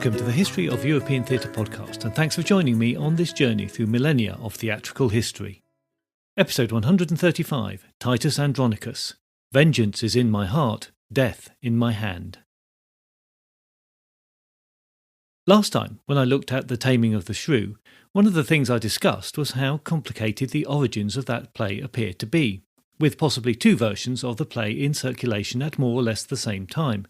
Welcome to the History of European Theatre podcast, and thanks for joining me on this journey through millennia of theatrical history. Episode 135, Titus Andronicus. Vengeance is in my heart, death in my hand. Last time, when I looked at The Taming of the Shrew, one of the things I discussed was how complicated the origins of that play appear to be, with possibly two versions of the play in circulation at more or less the same time.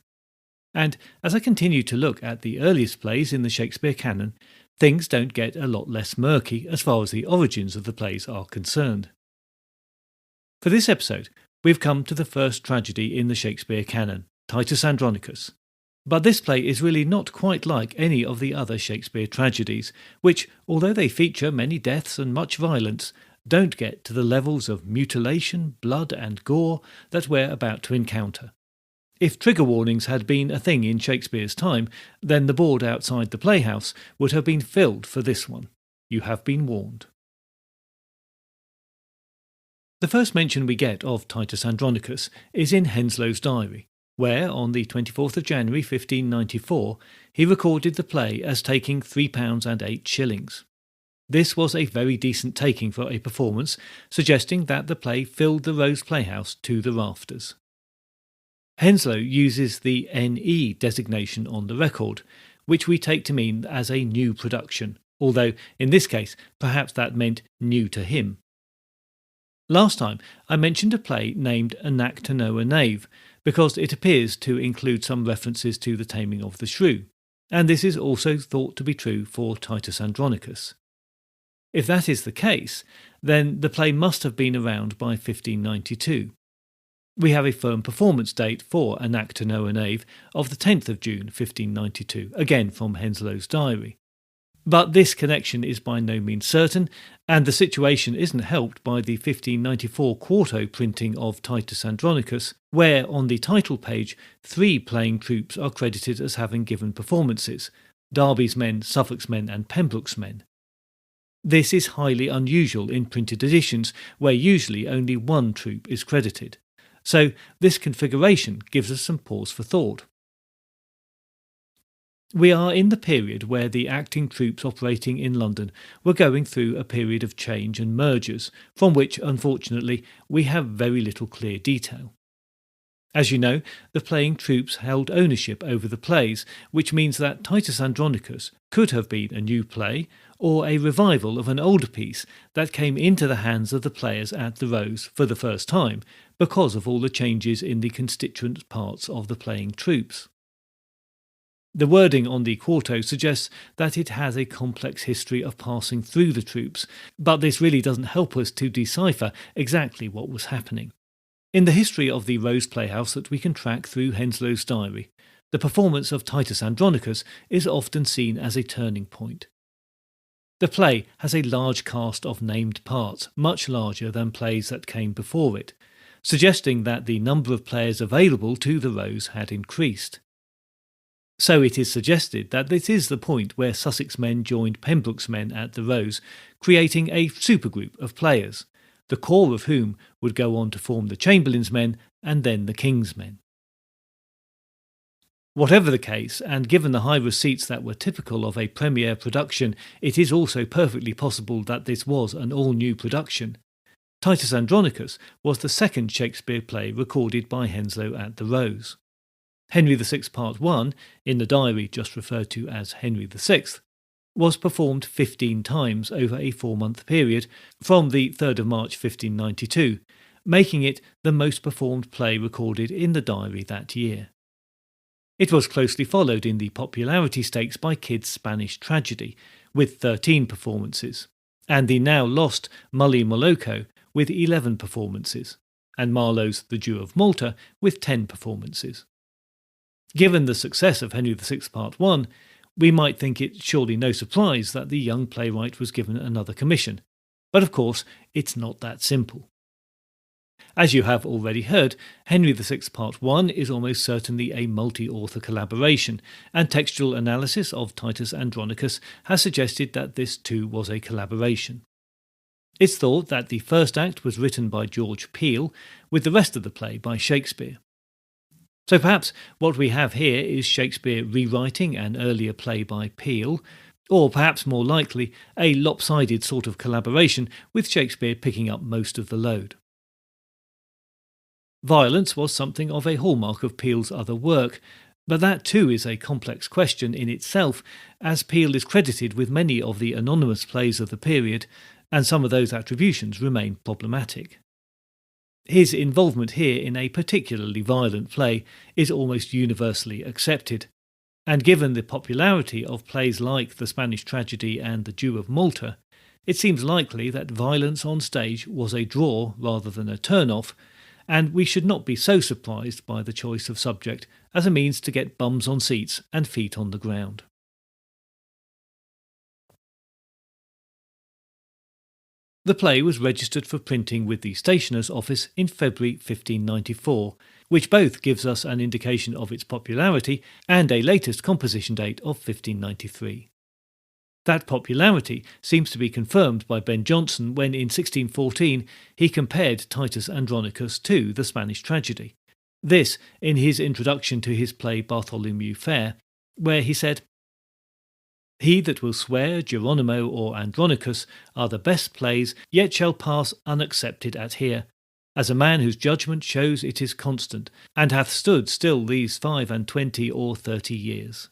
And as I continue to look at the earliest plays in the Shakespeare canon, things don't get a lot less murky as far as the origins of the plays are concerned. For this episode, we've come to the first tragedy in the Shakespeare canon, Titus Andronicus. But this play is really not quite like any of the other Shakespeare tragedies, which, although they feature many deaths and much violence, don't get to the levels of mutilation, blood and gore that we're about to encounter. If trigger warnings had been a thing in Shakespeare's time, then the board outside the playhouse would have been filled for this one. You have been warned. The first mention we get of Titus Andronicus is in Henslow's diary, where, on the 24th of January 1594, he recorded the play as taking £3 and 8 shillings. This was a very decent taking for a performance, suggesting that the play filled the Rose Playhouse to the rafters. Henslow uses the NE designation on the record, which we take to mean as a new production, although in this case perhaps that meant new to him. Last time I mentioned a play named A Knack to Know a Knave, because it appears to include some references to The Taming of the Shrew, and this is also thought to be true for Titus Andronicus. If that is the case, then the play must have been around by 1592. We have a firm performance date for A Knack to Know a Knave of the 10th of June 1592, again from Henslow's diary. But this connection is by no means certain, and the situation isn't helped by the 1594 quarto printing of Titus Andronicus, where on the title page 3 playing troupes are credited as having given performances: Derby's men, Suffolk's men and Pembroke's men. This is highly unusual in printed editions, where usually only one troupe is credited. So this configuration gives us some pause for thought. We are in the period where the acting troupes operating in London were going through a period of change and mergers, from which, unfortunately, we have very little clear detail. As you know, the playing troupes held ownership over the plays, which means that Titus Andronicus could have been a new play, or a revival of an older piece that came into the hands of the players at the Rose for the first time, because of all the changes in the constituent parts of the playing troupes. The wording on the quarto suggests that it has a complex history of passing through the troupes, but this really doesn't help us to decipher exactly what was happening. In the history of the Rose Playhouse that we can track through Henslow's diary, the performance of Titus Andronicus is often seen as a turning point. The play has a large cast of named parts, much larger than plays that came before it, suggesting that the number of players available to the Rose had increased. So it is suggested that this is the point where Sussex men joined Pembroke's men at the Rose, creating a supergroup of players, the core of whom would go on to form the Chamberlain's men and then the King's men. Whatever the case, and given the high receipts that were typical of a premiere production, it is also perfectly possible that this was an all-new production. Titus Andronicus was the second Shakespeare play recorded by Henslow at the Rose. Henry VI Part 1, in the diary just referred to as Henry VI, was performed 15 times over a 4-month period from the 3rd of March 1592, making it the most performed play recorded in the diary that year. It was closely followed in the popularity stakes by Kidd's Spanish Tragedy, with 13 performances, and the now lost Mully Moloko with 11 performances, and Marlowe's The Jew of Malta with 10 performances. Given the success of Henry VI Part 1, we might think it surely no surprise that the young playwright was given another commission, but of course it's not that simple. As you have already heard, Henry VI Part 1 is almost certainly a multi-author collaboration, and textual analysis of Titus Andronicus has suggested that this too was a collaboration. It's thought that the first act was written by George Peele, with the rest of the play by Shakespeare. So perhaps what we have here is Shakespeare rewriting an earlier play by Peele, or perhaps more likely, a lopsided sort of collaboration with Shakespeare picking up most of the load. Violence was something of a hallmark of Peele's other work, but that too is a complex question in itself, as Peele is credited with many of the anonymous plays of the period, and some of those attributions remain problematic. His involvement here in a particularly violent play is almost universally accepted, and given the popularity of plays like The Spanish Tragedy and The Jew of Malta, it seems likely that violence on stage was a draw rather than a turn-off, and we should not be so surprised by the choice of subject as a means to get bums on seats and feet on the ground. The play was registered for printing with the Stationer's Office in February 1594, which both gives us an indication of its popularity and a latest composition date of 1593. That popularity seems to be confirmed by Ben Jonson when in 1614 he compared Titus Andronicus to the Spanish Tragedy. This in his introduction to his play Bartholomew Fair, where he said, "He that will swear Geronimo or Andronicus are the best plays, yet shall pass unaccepted at here, as a man whose judgment shows it is constant, and hath stood still these 25 or 30 years."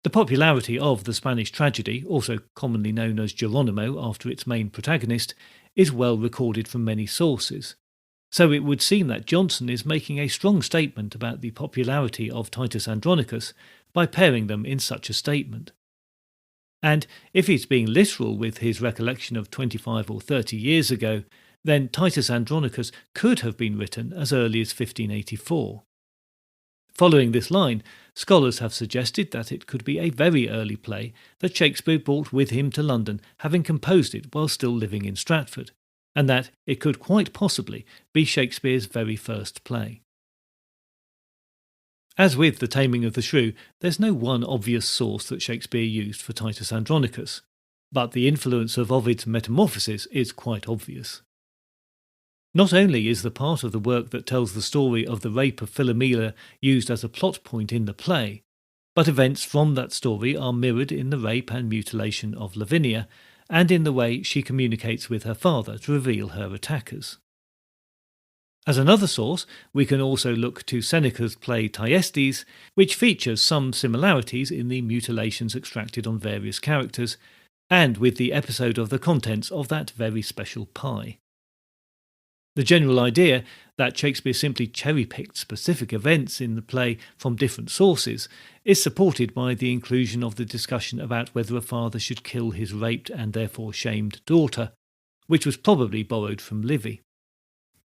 The popularity of the Spanish Tragedy, also commonly known as Geronimo after its main protagonist, is well recorded from many sources. So it would seem that Jonson is making a strong statement about the popularity of Titus Andronicus by pairing them in such a statement. And if he's being literal with his recollection of 25 or 30 years ago, then Titus Andronicus could have been written as early as 1584. Following this line, scholars have suggested that it could be a very early play that Shakespeare brought with him to London, having composed it while still living in Stratford, and that it could quite possibly be Shakespeare's very first play. As with The Taming of the Shrew, there's no one obvious source that Shakespeare used for Titus Andronicus, but the influence of Ovid's Metamorphosis is quite obvious. Not only is the part of the work that tells the story of the rape of Philomela used as a plot point in the play, but events from that story are mirrored in the rape and mutilation of Lavinia, and in the way she communicates with her father to reveal her attackers. As another source, we can also look to Seneca's play Thyestes, which features some similarities in the mutilations extracted on various characters, and with the episode of the contents of that very special pie. The general idea that Shakespeare simply cherry-picked specific events in the play from different sources is supported by the inclusion of the discussion about whether a father should kill his raped and therefore shamed daughter, which was probably borrowed from Livy.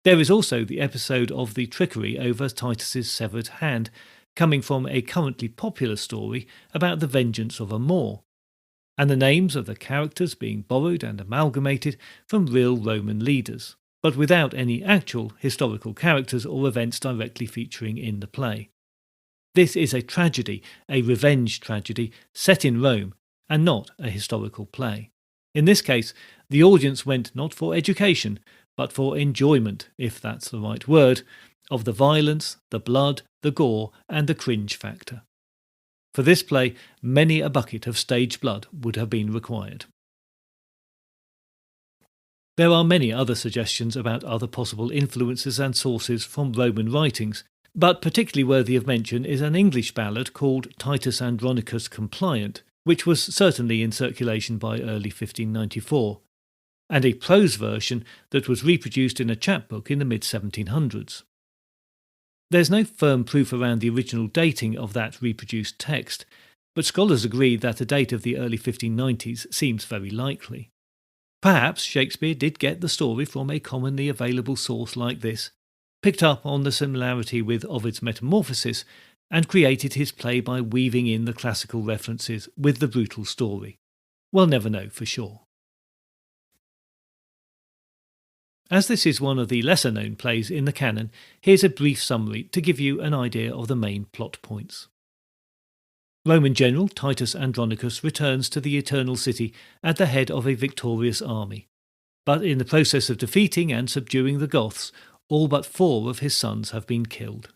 There is also the episode of the trickery over Titus's severed hand, coming from a currently popular story about the vengeance of a Moor, and the names of the characters being borrowed and amalgamated from real Roman leaders, but without any actual historical characters or events directly featuring in the play. This is a tragedy, a revenge tragedy, set in Rome, and not a historical play. In this case, the audience went not for education, but for enjoyment, if that's the right word, of the violence, the blood, the gore, and the cringe factor. For this play, many a bucket of stage blood would have been required. There are many other suggestions about other possible influences and sources from Roman writings, but particularly worthy of mention is an English ballad called Titus Andronicus Compliant, which was certainly in circulation by early 1594, and a prose version that was reproduced in a chapbook in the mid-1700s. There's no firm proof around the original dating of that reproduced text, but scholars agree that a date of the early 1590s seems very likely. Perhaps Shakespeare did get the story from a commonly available source like this, picked up on the similarity with Ovid's Metamorphosis, and created his play by weaving in the classical references with the brutal story. We'll never know for sure. As this is one of the lesser-known plays in the canon, here's a brief summary to give you an idea of the main plot points. Roman general Titus Andronicus returns to the Eternal City at the head of a victorious army, but in the process of defeating and subduing the Goths, all but 4 of his sons have been killed.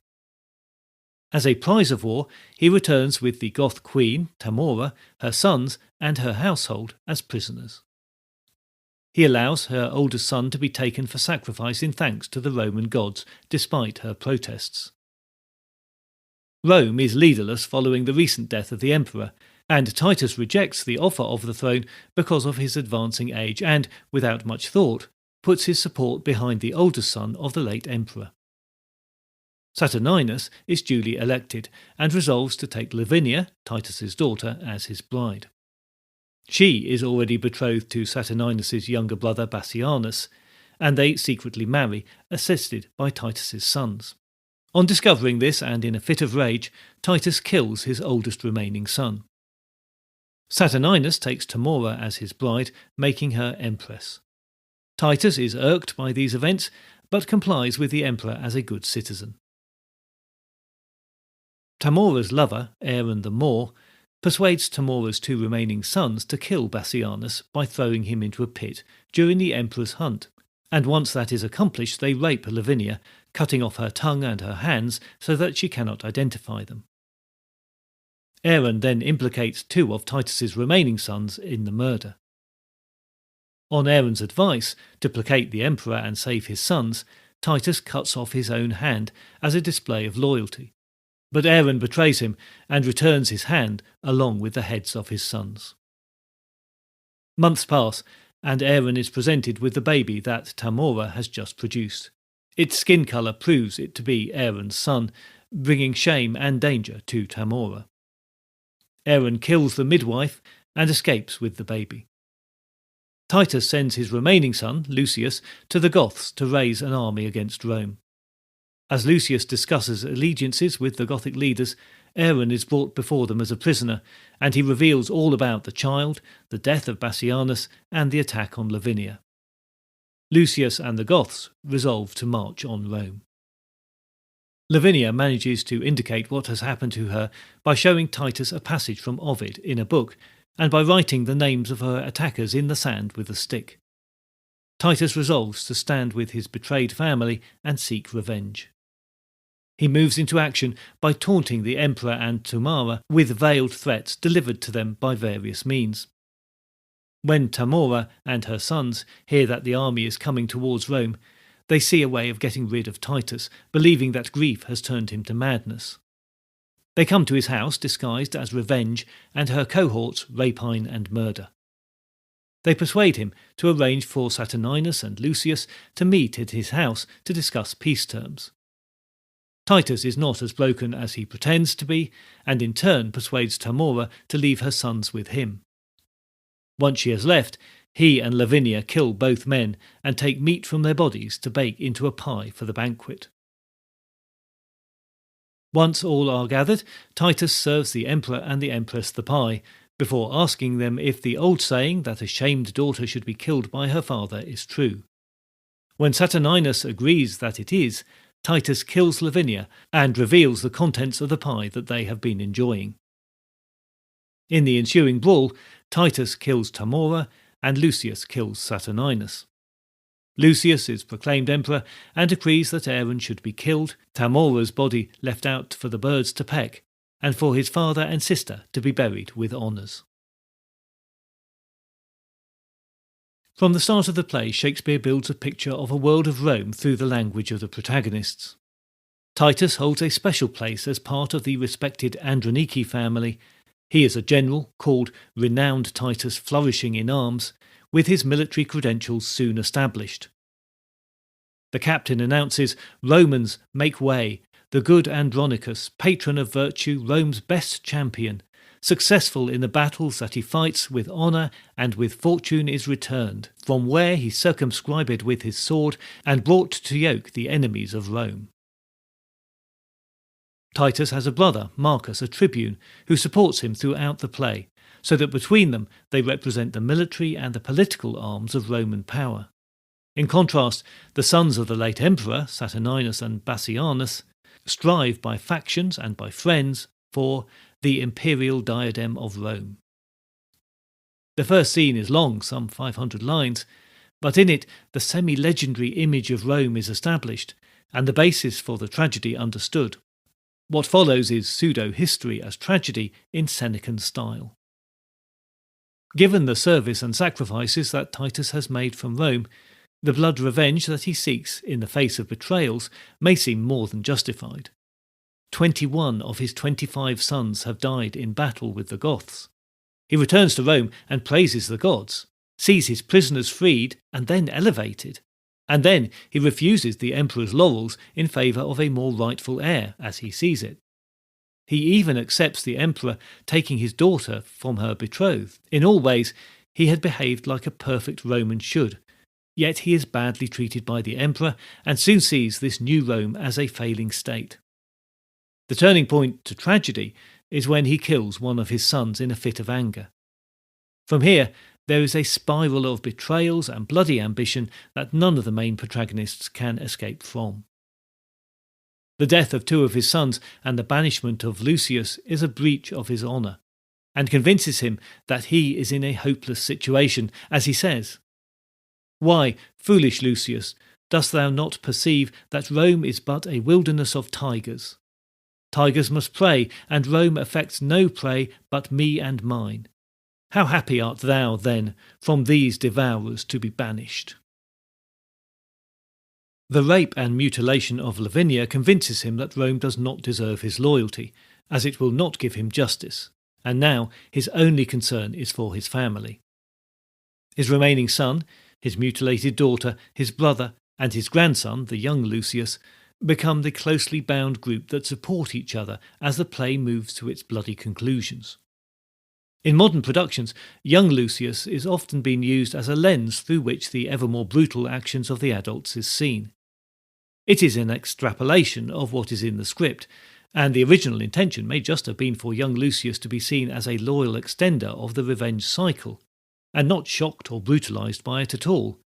As a prize of war, he returns with the Goth queen, Tamora, her sons, and her household as prisoners. He allows her oldest son to be taken for sacrifice in thanks to the Roman gods, despite her protests. Rome is leaderless following the recent death of the emperor, and Titus rejects the offer of the throne because of his advancing age and, without much thought, puts his support behind the oldest son of the late emperor. Saturninus is duly elected and resolves to take Lavinia, Titus's daughter, as his bride. She is already betrothed to Saturninus's younger brother Bassianus, and they secretly marry, assisted by Titus's sons. On discovering this, and in a fit of rage, Titus kills his oldest remaining son. Saturninus takes Tamora as his bride, making her empress. Titus is irked by these events, but complies with the emperor as a good citizen. Tamora's lover, Aaron the Moor, persuades Tamora's 2 remaining sons to kill Bassianus by throwing him into a pit during the emperor's hunt, and once that is accomplished they rape Lavinia, cutting off her tongue and her hands so that she cannot identify them. Aaron then implicates 2 of Titus's remaining sons in the murder. On Aaron's advice to placate the emperor and save his sons, Titus cuts off his own hand as a display of loyalty. But Aaron betrays him and returns his hand along with the heads of his sons. Months pass, and Aaron is presented with the baby that Tamora has just produced. Its skin colour proves it to be Aaron's son, bringing shame and danger to Tamora. Aaron kills the midwife and escapes with the baby. Titus sends his remaining son, Lucius, to the Goths to raise an army against Rome. As Lucius discusses allegiances with the Gothic leaders, Aaron is brought before them as a prisoner, and he reveals all about the child, the death of Bassianus, and the attack on Lavinia. Lucius and the Goths resolve to march on Rome. Lavinia manages to indicate what has happened to her by showing Titus a passage from Ovid in a book, and by writing the names of her attackers in the sand with a stick. Titus resolves to stand with his betrayed family and seek revenge. He moves into action by taunting the emperor and Tamora with veiled threats delivered to them by various means. When Tamora and her sons hear that the army is coming towards Rome, they see a way of getting rid of Titus, believing that grief has turned him to madness. They come to his house disguised as revenge and her cohorts rapine and murder. They persuade him to arrange for Saturninus and Lucius to meet at his house to discuss peace terms. Titus is not as broken as he pretends to be, and in turn persuades Tamora to leave her sons with him. Once she has left, he and Lavinia kill both men and take meat from their bodies to bake into a pie for the banquet. Once all are gathered, Titus serves the emperor and the empress the pie, before asking them if the old saying that a shamed daughter should be killed by her father is true. When Saturninus agrees that it is, Titus kills Lavinia and reveals the contents of the pie that they have been enjoying. In the ensuing brawl, Titus kills Tamora and Lucius kills Saturninus. Lucius is proclaimed emperor and decrees that Aaron should be killed, Tamora's body left out for the birds to peck, and for his father and sister to be buried with honours. From the start of the play, Shakespeare builds a picture of a world of Rome through the language of the protagonists. Titus holds a special place as part of the respected Andronici family. He is a general called Renowned Titus, flourishing in arms, with his military credentials soon established. The captain announces, "Romans, make way! The good Andronicus, patron of virtue, Rome's best champion, successful in the battles that he fights, with honour and with fortune is returned, from where he circumscribed with his sword, and brought to yoke the enemies of Rome." Titus has a brother, Marcus, a tribune, who supports him throughout the play, so that between them they represent the military and the political arms of Roman power. In contrast, the sons of the late emperor, Saturninus and Bassianus, strive by factions and by friends for the imperial diadem of Rome. The first scene is long, some 500 lines, but in it the semi-legendary image of Rome is established, and the basis for the tragedy understood. What follows is pseudo-history as tragedy in Senecan style. Given the service and sacrifices that Titus has made from Rome, the blood revenge that he seeks in the face of betrayals may seem more than justified. 21 of his 25 sons have died in battle with the Goths. He returns to Rome and praises the gods, sees his prisoners freed and then elevated, and then he refuses the emperor's laurels in favour of a more rightful heir, as he sees it. He even accepts the emperor taking his daughter from her betrothed. In all ways, he had behaved like a perfect Roman should, yet he is badly treated by the emperor and soon sees this new Rome as a failing state. The turning point to tragedy is when he kills one of his sons in a fit of anger. From here, there is a spiral of betrayals and bloody ambition that none of the main protagonists can escape from. The death of 2 of his sons and the banishment of Lucius is a breach of his honour, and convinces him that he is in a hopeless situation, as he says, "Why, foolish Lucius, dost thou not perceive that Rome is but a wilderness of tigers? Tigers must prey, and Rome affects no prey but me and mine. How happy art thou, then, from these devourers to be banished." The rape and mutilation of Lavinia convinces him that Rome does not deserve his loyalty, as it will not give him justice, and now his only concern is for his family. His remaining son, his mutilated daughter, his brother, and his grandson, the young Lucius, become the closely bound group that support each other as the play moves to its bloody conclusions. In modern productions, young Lucius is often being used as a lens through which the ever more brutal actions of the adults is seen. It is an extrapolation of what is in the script, and the original intention may just have been for young Lucius to be seen as a loyal extender of the revenge cycle, and not shocked or brutalised by it at all.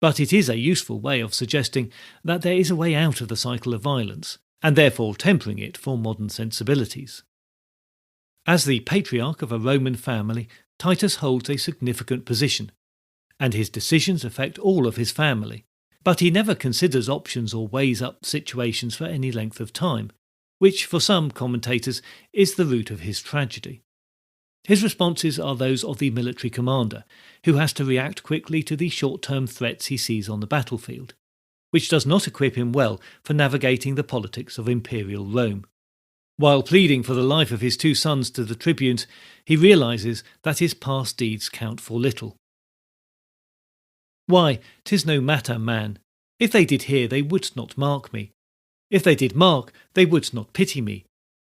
But it is a useful way of suggesting that there is a way out of the cycle of violence, and therefore tempering it for modern sensibilities. As the patriarch of a Roman family, Titus holds a significant position, and his decisions affect all of his family, but he never considers options or weighs up situations for any length of time, which for some commentators is the root of his tragedy. His responses are those of the military commander, who has to react quickly to the short-term threats he sees on the battlefield, which does not equip him well for navigating the politics of imperial Rome. While pleading for the life of his 2 sons to the tribunes, he realises that his past deeds count for little. "Why, 'tis no matter, man. If they did hear, they would not mark me. If they did mark, they would not pity me.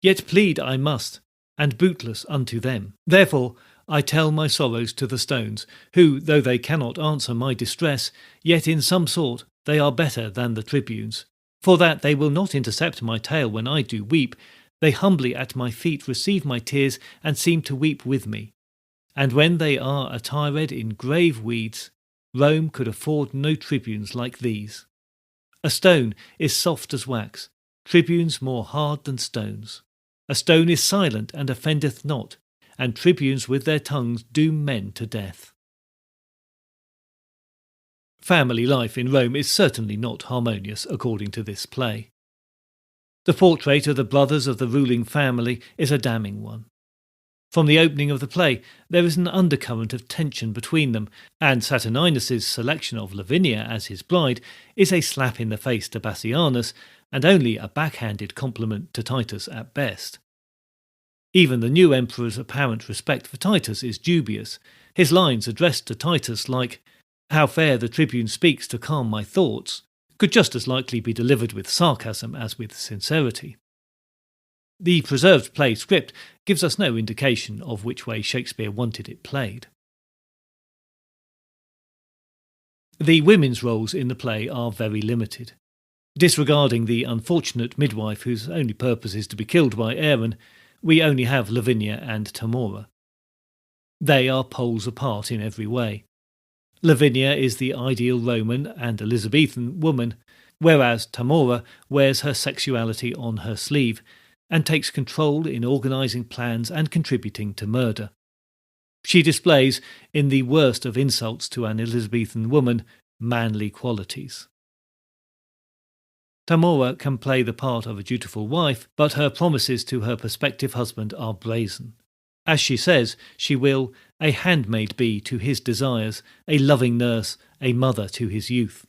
Yet plead I must, and bootless unto them. Therefore I tell my sorrows to the stones, who, though they cannot answer my distress, yet in some sort they are better than the tribunes. For that they will not intercept my tale when I do weep, they humbly at my feet receive my tears and seem to weep with me. And when they are attired in grave weeds, Rome could afford no tribunes like these. A stone is soft as wax, tribunes more hard than stones. A stone is silent and offendeth not, and tribunes with their tongues doom men to death." Family life in Rome is certainly not harmonious according to this play. The portrait of the brothers of the ruling family is a damning one. From the opening of the play, there is an undercurrent of tension between them, and Saturninus's selection of Lavinia as his bride is a slap in the face to Bassianus, and only a backhanded compliment to Titus at best. Even the new emperor's apparent respect for Titus is dubious. His lines addressed to Titus, like, "How fair the tribune speaks to calm my thoughts," could just as likely be delivered with sarcasm as with sincerity. The preserved play script gives us no indication of which way Shakespeare wanted it played. The women's roles in the play are very limited. Disregarding the unfortunate midwife whose only purpose is to be killed by Aaron, we only have Lavinia and Tamora. They are poles apart in every way. Lavinia is the ideal Roman and Elizabethan woman, whereas Tamora wears her sexuality on her sleeve and takes control in organising plans and contributing to murder. She displays, in the worst of insults to an Elizabethan woman, manly qualities. Tamora can play the part of a dutiful wife, but her promises to her prospective husband are brazen. As she says, she will a handmaid be to his desires, a loving nurse, a mother to his youth.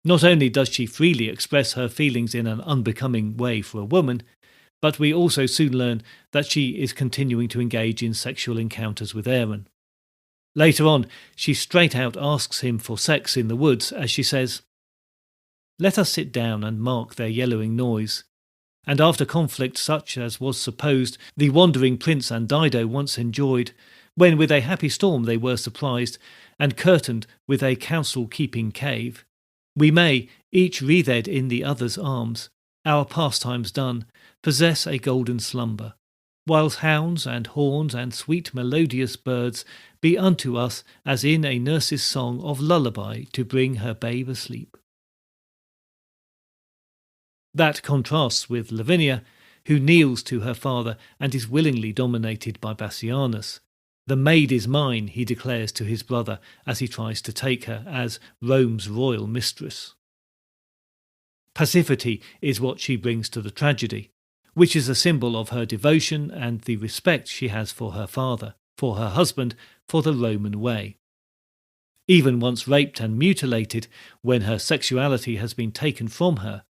Not only does she freely express her feelings in an unbecoming way for a woman, but we also soon learn that she is continuing to engage in sexual encounters with Aaron. Later on, she straight out asks him for sex in the woods as she says, "Let us sit down and mark their yellowing noise." And after conflict such as was supposed the wandering prince and Dido once enjoyed, when with a happy storm they were surprised, and curtained with a counsel-keeping cave, we may, each wreathed in the other's arms, our pastimes done, possess a golden slumber, whilst hounds and horns and sweet melodious birds be unto us as in a nurse's song of lullaby to bring her babe asleep. That contrasts with Lavinia, who kneels to her father and is willingly dominated by Bassianus. "The maid is mine," he declares to his brother as he tries to take her as Rome's royal mistress. Passivity is what she brings to the tragedy, which is a symbol of her devotion and the respect she has for her father, for her husband, for the Roman way. Even once raped and mutilated, when her sexuality has been taken from her,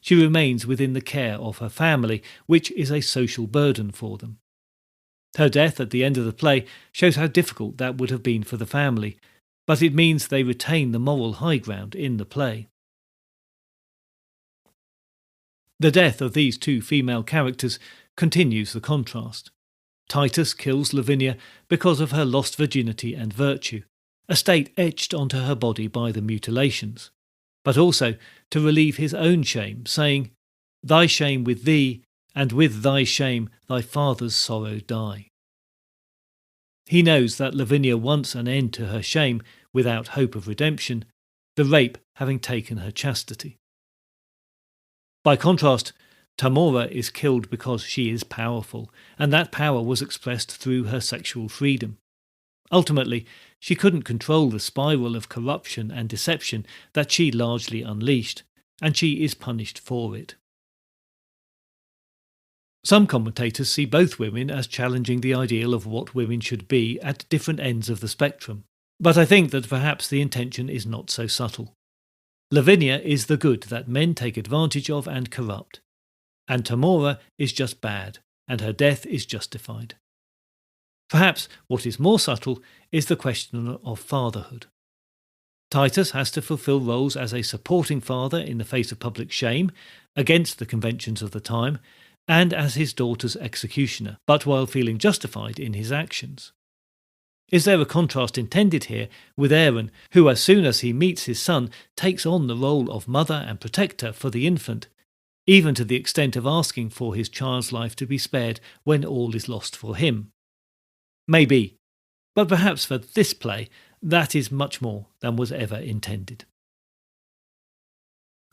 she remains within the care of her family, which is a social burden for them. Her death at the end of the play shows how difficult that would have been for the family, but it means they retain the moral high ground in the play. The death of these two female characters continues the contrast. Titus kills Lavinia because of her lost virginity and virtue, a state etched onto her body by the mutilations, but also to relieve his own shame, saying, "Thy shame with thee, and with thy shame thy father's sorrow die." He knows that Lavinia wants an end to her shame without hope of redemption, the rape having taken her chastity. By contrast, Tamora is killed because she is powerful, and that power was expressed through her sexual freedom. Ultimately, she couldn't control the spiral of corruption and deception that she largely unleashed, and she is punished for it. Some commentators see both women as challenging the ideal of what women should be at different ends of the spectrum, but I think that perhaps the intention is not so subtle. Lavinia is the good that men take advantage of and corrupt, and Tamora is just bad, and her death is justified. Perhaps what is more subtle is the question of fatherhood. Titus has to fulfill roles as a supporting father in the face of public shame, against the conventions of the time, and as his daughter's executioner, but while feeling justified in his actions. Is there a contrast intended here with Aaron, who as soon as he meets his son takes on the role of mother and protector for the infant, even to the extent of asking for his child's life to be spared when all is lost for him? Maybe, but perhaps for this play that is much more than was ever intended.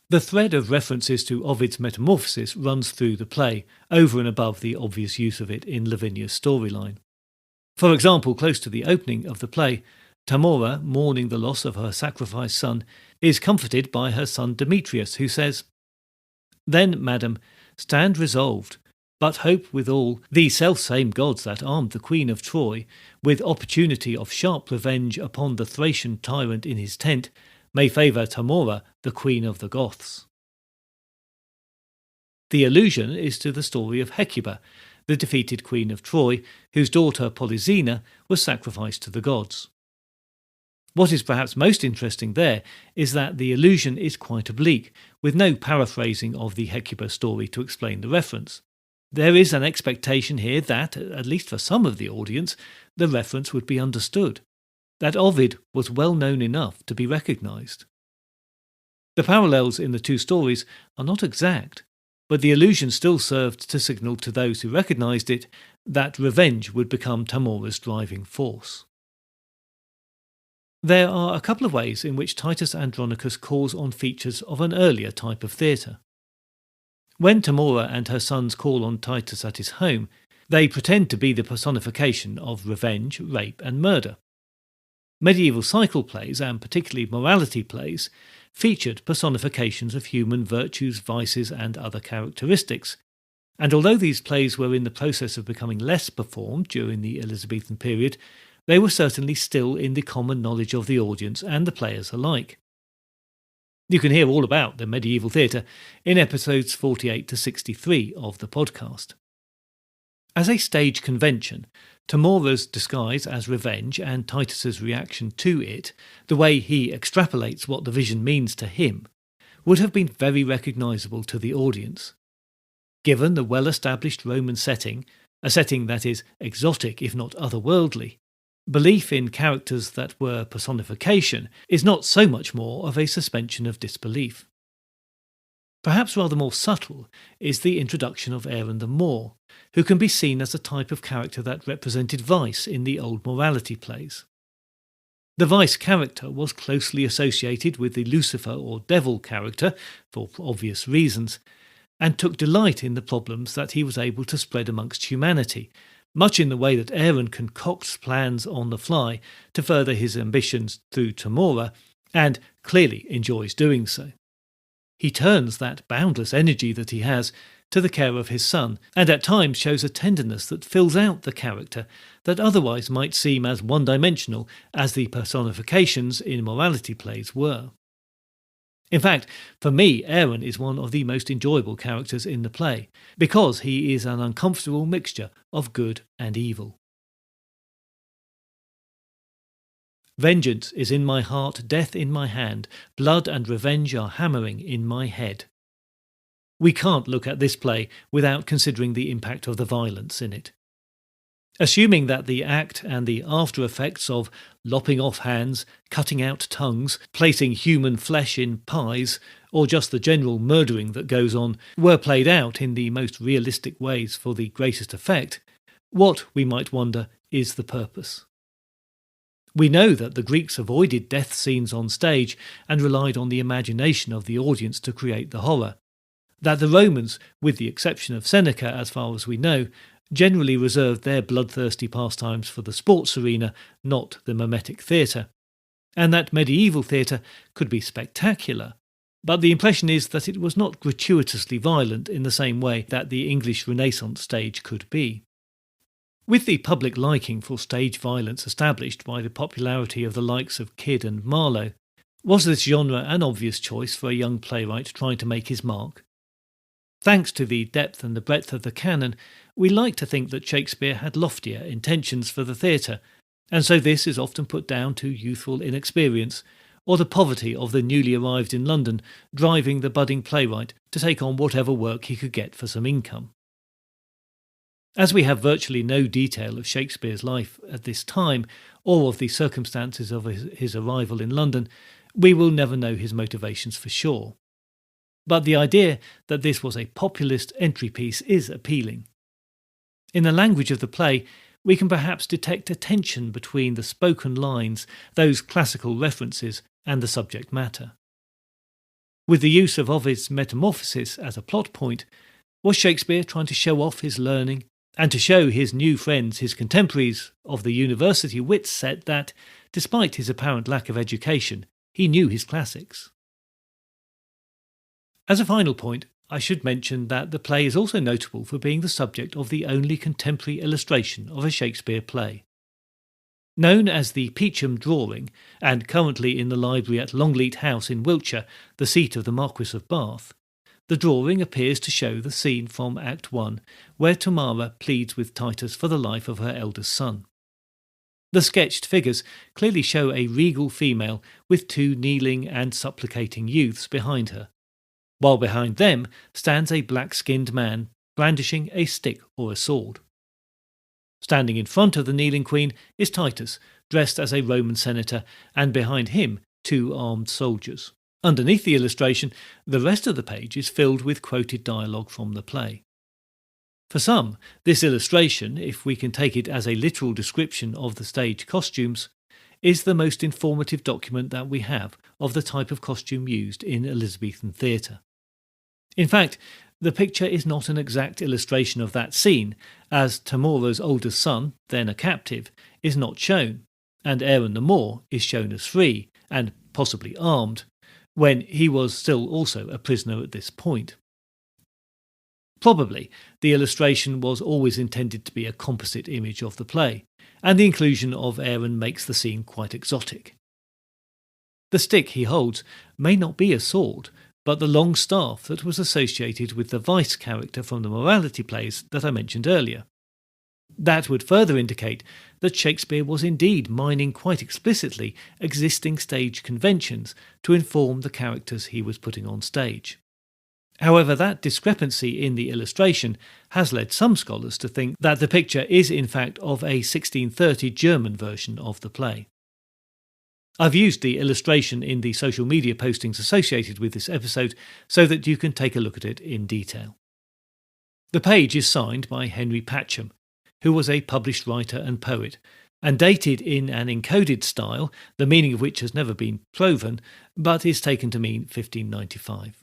The thread of references to Ovid's Metamorphosis runs through the play, over and above the obvious use of it in Lavinia's storyline. For example, close to the opening of the play, Tamora, mourning the loss of her sacrificed son, is comforted by her son Demetrius, who says, "Then, madam, stand resolved, but hope withal the self-same gods that armed the Queen of Troy, with opportunity of sharp revenge upon the Thracian tyrant in his tent, may favour Tamora, the Queen of the Goths." The allusion is to the story of Hecuba, the defeated Queen of Troy, whose daughter Polyxena was sacrificed to the gods. What is perhaps most interesting there is that the allusion is quite oblique, with no paraphrasing of the Hecuba story to explain the reference. There is an expectation here that, at least for some of the audience, the reference would be understood, that Ovid was well known enough to be recognised. The parallels in the two stories are not exact, but the allusion still served to signal to those who recognised it that revenge would become Tamora's driving force. There are a couple of ways in which Titus Andronicus calls on features of an earlier type of theatre. When Tamora and her sons call on Titus at his home, they pretend to be the personification of revenge, rape and murder. Medieval cycle plays, and particularly morality plays, featured personifications of human virtues, vices, and other characteristics. And although these plays were in the process of becoming less performed during the Elizabethan period, they were certainly still in the common knowledge of the audience and the players alike. You can hear all about the medieval theatre in episodes 48 to 63 of the podcast. As a stage convention, Tamora's disguise as revenge and Titus's reaction to it, the way he extrapolates what the vision means to him, would have been very recognisable to the audience. Given the well-established Roman setting, a setting that is exotic if not otherworldly, belief in characters that were personification is not so much more of a suspension of disbelief. Perhaps rather more subtle is the introduction of Aaron the Moor, who can be seen as a type of character that represented vice in the old morality plays. The vice character was closely associated with the Lucifer or devil character, for obvious reasons, and took delight in the problems that he was able to spread amongst humanity, much in the way that Aaron concocts plans on the fly to further his ambitions through Tamora, and clearly enjoys doing so. He turns that boundless energy that he has to the care of his son, and at times shows a tenderness that fills out the character that otherwise might seem as one-dimensional as the personifications in morality plays were. In fact, for me, Aaron is one of the most enjoyable characters in the play, because he is an uncomfortable mixture of good and evil. Vengeance is in my heart, death in my hand, blood and revenge are hammering in my head. We can't look at this play without considering the impact of the violence in it. Assuming that the act and the after effects of lopping off hands, cutting out tongues, placing human flesh in pies, or just the general murdering that goes on, were played out in the most realistic ways for the greatest effect, what, we might wonder, is the purpose? We know that the Greeks avoided death scenes on stage and relied on the imagination of the audience to create the horror. That the Romans, with the exception of Seneca as far as we know, generally reserved their bloodthirsty pastimes for the sports arena, not the mimetic theatre. And that medieval theatre could be spectacular, but the impression is that it was not gratuitously violent in the same way that the English Renaissance stage could be. With the public liking for stage violence established by the popularity of the likes of Kyd and Marlowe, was this genre an obvious choice for a young playwright trying to make his mark? Thanks to the depth and the breadth of the canon, we like to think that Shakespeare had loftier intentions for the theatre, and so this is often put down to youthful inexperience, or the poverty of the newly arrived in London driving the budding playwright to take on whatever work he could get for some income. As we have virtually no detail of Shakespeare's life at this time, or of the circumstances of his arrival in London, we will never know his motivations for sure. But the idea that this was a populist entry piece is appealing. In the language of the play, we can perhaps detect a tension between the spoken lines, those classical references, and the subject matter. With the use of Ovid's Metamorphosis as a plot point, was Shakespeare trying to show off his learning and to show his new friends, his contemporaries of the university wit set, that, despite his apparent lack of education, he knew his classics? As a final point, I should mention that the play is also notable for being the subject of the only contemporary illustration of a Shakespeare play. Known as the Peacham Drawing, and currently in the library at Longleat House in Wiltshire, the seat of the Marquis of Bath, the drawing appears to show the scene from Act 1, where Tamora pleads with Titus for the life of her eldest son. The sketched figures clearly show a regal female with two kneeling and supplicating youths behind her, while behind them stands a black-skinned man brandishing a stick or a sword. Standing in front of the kneeling queen is Titus, dressed as a Roman senator, and behind him 2 armed soldiers. Underneath the illustration, the rest of the page is filled with quoted dialogue from the play. For some, this illustration, if we can take it as a literal description of the stage costumes, is the most informative document that we have of the type of costume used in Elizabethan theatre. In fact, the picture is not an exact illustration of that scene, as Tamora's oldest son, then a captive, is not shown, and Aaron the Moor is shown as free, and possibly armed, when he was still also a prisoner at this point. Probably, the illustration was always intended to be a composite image of the play, and the inclusion of Aaron makes the scene quite exotic. The stick he holds may not be a sword, but the long staff that was associated with the vice character from the morality plays that I mentioned earlier. That would further indicate that Shakespeare was indeed mining quite explicitly existing stage conventions to inform the characters he was putting on stage. However, that discrepancy in the illustration has led some scholars to think that the picture is in fact of a 1630 German version of the play. I've used the illustration in the social media postings associated with this episode so that you can take a look at it in detail. The page is signed by Henry Peacham, who was a published writer and poet, and dated in an encoded style, the meaning of which has never been proven, but is taken to mean 1595.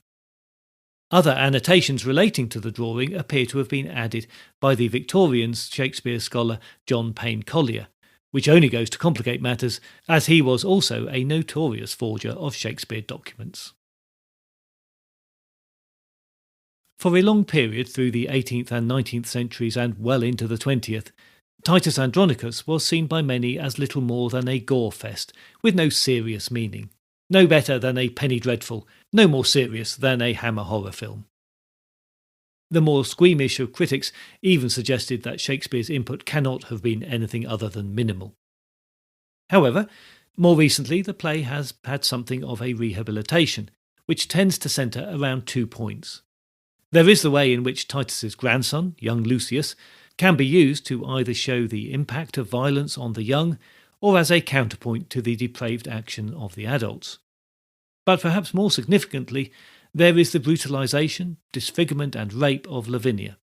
Other annotations relating to the drawing appear to have been added by the Victorian Shakespeare scholar John Payne Collier, which only goes to complicate matters, as he was also a notorious forger of Shakespeare documents. For a long period through the 18th and 19th centuries and well into the 20th, Titus Andronicus was seen by many as little more than a gore-fest, with no serious meaning. No better than a penny dreadful, no more serious than a Hammer horror film. The more squeamish of critics even suggested that Shakespeare's input cannot have been anything other than minimal. However, more recently the play has had something of a rehabilitation, which tends to centre around 2 points. There is the way in which Titus's grandson, young Lucius, can be used to either show the impact of violence on the young or as a counterpoint to the depraved action of the adults. But perhaps more significantly, there is the brutalisation, disfigurement and rape of Lavinia.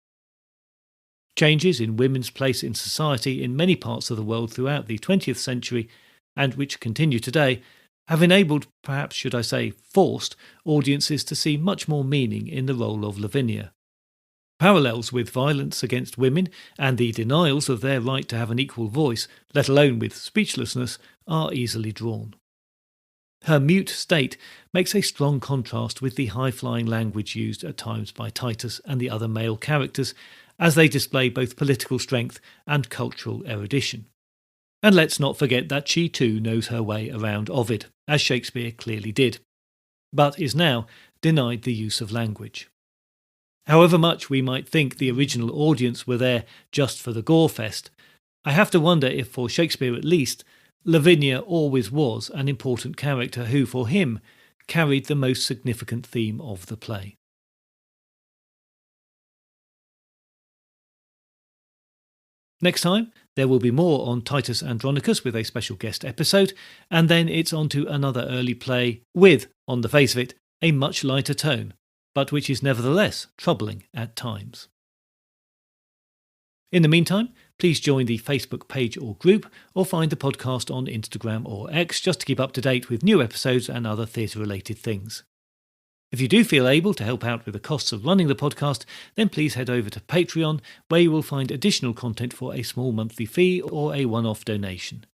Changes in women's place in society in many parts of the world throughout the 20th century, and which continue today, have enabled, perhaps should I say forced, audiences to see much more meaning in the role of Lavinia. Parallels with violence against women and the denials of their right to have an equal voice, let alone with speechlessness, are easily drawn. Her mute state makes a strong contrast with the high-flying language used at times by Titus and the other male characters, as they display both political strength and cultural erudition. And let's not forget that she too knows her way around Ovid, as Shakespeare clearly did, but is now denied the use of language. However much we might think the original audience were there just for the gore-fest, I have to wonder if, for Shakespeare at least, Lavinia always was an important character who, for him, carried the most significant theme of the play. Next time, there will be more on Titus Andronicus with a special guest episode, and then it's on to another early play with, on the face of it, a much lighter tone, but which is nevertheless troubling at times. In the meantime, please join the Facebook page or group, or find the podcast on Instagram or X just to keep up to date with new episodes and other theatre-related things. If you do feel able to help out with the costs of running the podcast, then please head over to Patreon, where you will find additional content for a small monthly fee or a one-off donation.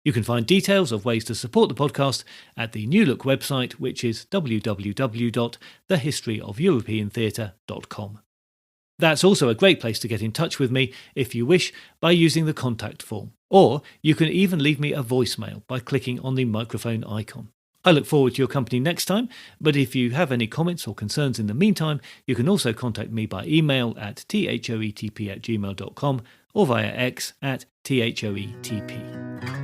You can find details of ways to support the podcast at the New Look website, which is www.thehistoryofeuropeantheatre.com. That's also a great place to get in touch with me, if you wish, by using the contact form, or you can even leave me a voicemail by clicking on the microphone icon. I look forward to your company next time, but if you have any comments or concerns in the meantime, you can also contact me by email at thoetp@gmail.com or via X at thoetp.